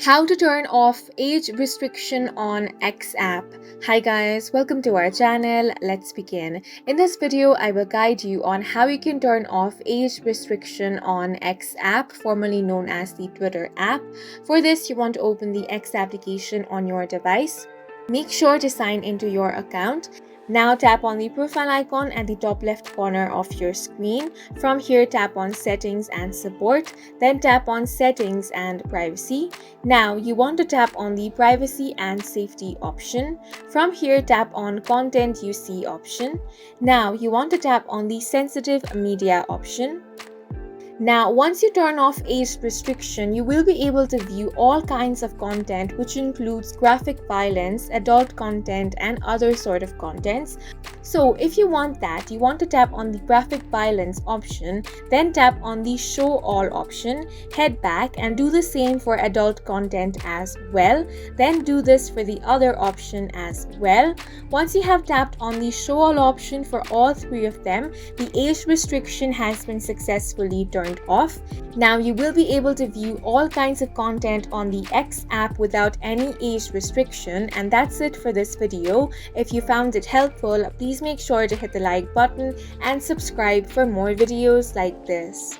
How to turn off age restriction on X app. Hi guys, welcome to our channel. Let's begin. In this video, I will guide you on how you can turn off age restriction on X app, formerly known as the Twitter app. For this, you want to open the X application on your device. Make sure to sign into your account. Now tap on the profile icon at the top left corner of your screen. From here, tap on Settings and Support, then tap on Settings and Privacy. Now you want to tap on the Privacy and Safety option. From here, tap on Content You See option. Now you want to tap on the Sensitive Media option. Now, once you turn off age restriction, you will be able to view all kinds of content, which includes graphic violence, adult content, and other sort of contents. So if you want that, you want to tap on the graphic violence option, then tap on the show all option, head back and do the same for adult content as well. Then do this for the other option as well. Once you have tapped on the show all option for all three of them, the age restriction has been successfully turned off. Now you will be able to view all kinds of content on the X app without any age restriction, and that's it for this video. If you found it helpful, please make sure to hit the like button and subscribe for more videos like this.